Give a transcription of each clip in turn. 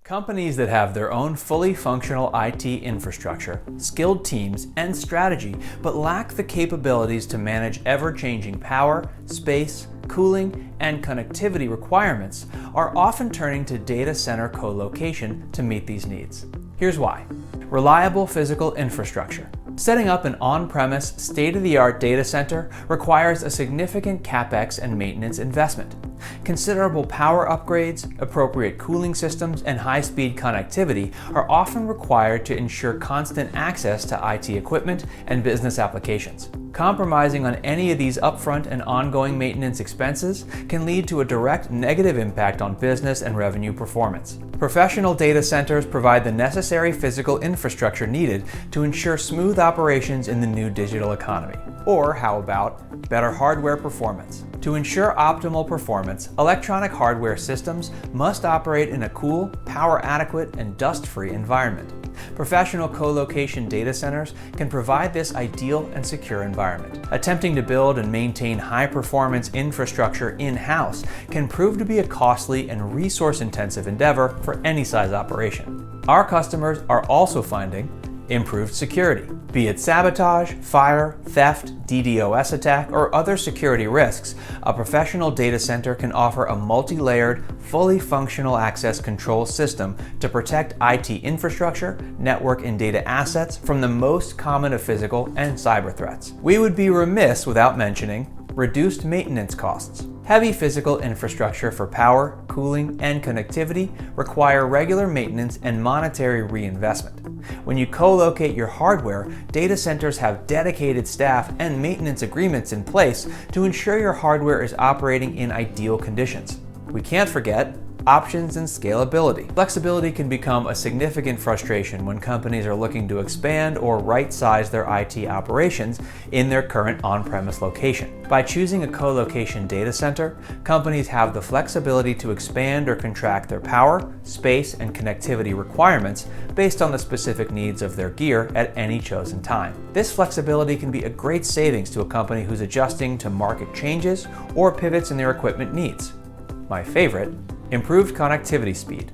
Companies that have their own fully functional IT infrastructure, skilled teams, and strategy, but lack the capabilities to manage ever-changing power, space, cooling, and connectivity requirements are often turning to data center co-location to meet these needs. Here's why. Reliable physical infrastructure. Setting up an on-premise, state-of-the-art data center requires a significant CapEx and maintenance investment. Considerable power upgrades, appropriate cooling systems, and high-speed connectivity are often required to ensure constant access to IT equipment and business applications. Compromising on any of these upfront and ongoing maintenance expenses can lead to a direct negative impact on business and revenue performance. Professional data centers provide the necessary physical infrastructure needed to ensure smooth operations in the new digital economy. Or how about better hardware performance? To ensure optimal performance, electronic hardware systems must operate in a cool, power-adequate, and dust-free environment. Professional co-location data centers can provide this ideal and secure environment. Attempting to build and maintain high-performance infrastructure in-house can prove to be a costly and resource-intensive endeavor for any size operation. Our customers are also finding improved security. Be it sabotage, fire, theft, DDoS attack, or other security risks, a professional data center can offer a multi-layered, fully functional access control system to protect IT infrastructure, network, and data assets from the most common of physical and cyber threats. We would be remiss without mentioning reduced maintenance costs. Heavy physical infrastructure for power, cooling, and connectivity require regular maintenance and monetary reinvestment. When you co-locate your hardware, data centers have dedicated staff and maintenance agreements in place to ensure your hardware is operating in ideal conditions. We can't forget options and scalability. Flexibility can become a significant frustration when companies are looking to expand or right-size their IT operations in their current on-premise location. By choosing a co-location data center, companies have the flexibility to expand or contract their power, space, and connectivity requirements based on the specific needs of their gear at any chosen time. This flexibility can be a great savings to a company who's adjusting to market changes or pivots in their equipment needs. My favorite, improved connectivity speed.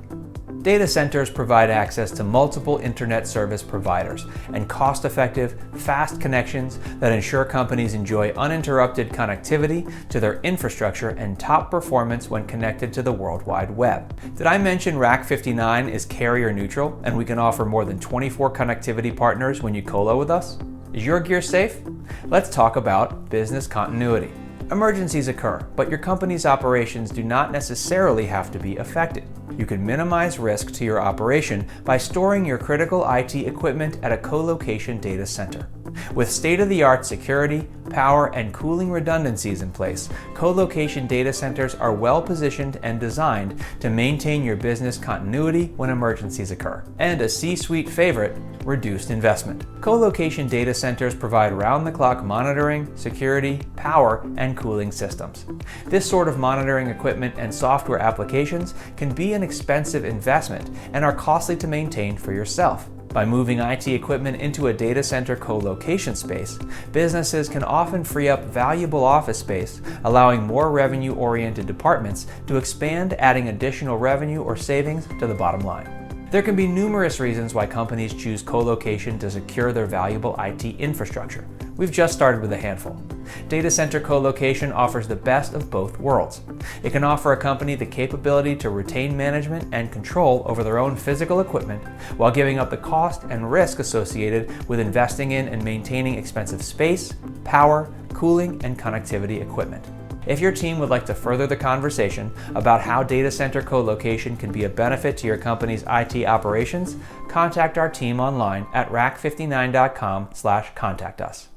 Data centers provide access to multiple internet service providers and cost-effective, fast connections that ensure companies enjoy uninterrupted connectivity to their infrastructure and top performance when connected to the World Wide Web. Did I mention Rack 59 is carrier neutral and we can offer more than 24 connectivity partners when you colo with us? Is your gear safe? Let's talk about business continuity. Emergencies occur, but your company's operations do not necessarily have to be affected. You can minimize risk to your operation by storing your critical IT equipment at a co-location data center. With state-of-the-art security, power, and cooling redundancies in place, co-location data centers are well-positioned and designed to maintain your business continuity when emergencies occur. And a C-suite favorite, reduced investment. Co-location data centers provide round-the-clock monitoring, security, power, and cooling systems. This sort of monitoring equipment and software applications can be an expensive investment and are costly to maintain for yourself. By moving IT equipment into a data center co-location space, businesses can often free up valuable office space, allowing more revenue-oriented departments to expand, adding additional revenue or savings to the bottom line. There can be numerous reasons why companies choose co-location to secure their valuable IT infrastructure. We've just started with a handful. Data center co-location offers the best of both worlds. It can offer a company the capability to retain management and control over their own physical equipment while giving up the cost and risk associated with investing in and maintaining expensive space, power, cooling, and connectivity equipment. If your team would like to further the conversation about how data center co-location can be a benefit to your company's IT operations, contact our team online at rack59.com/contact us.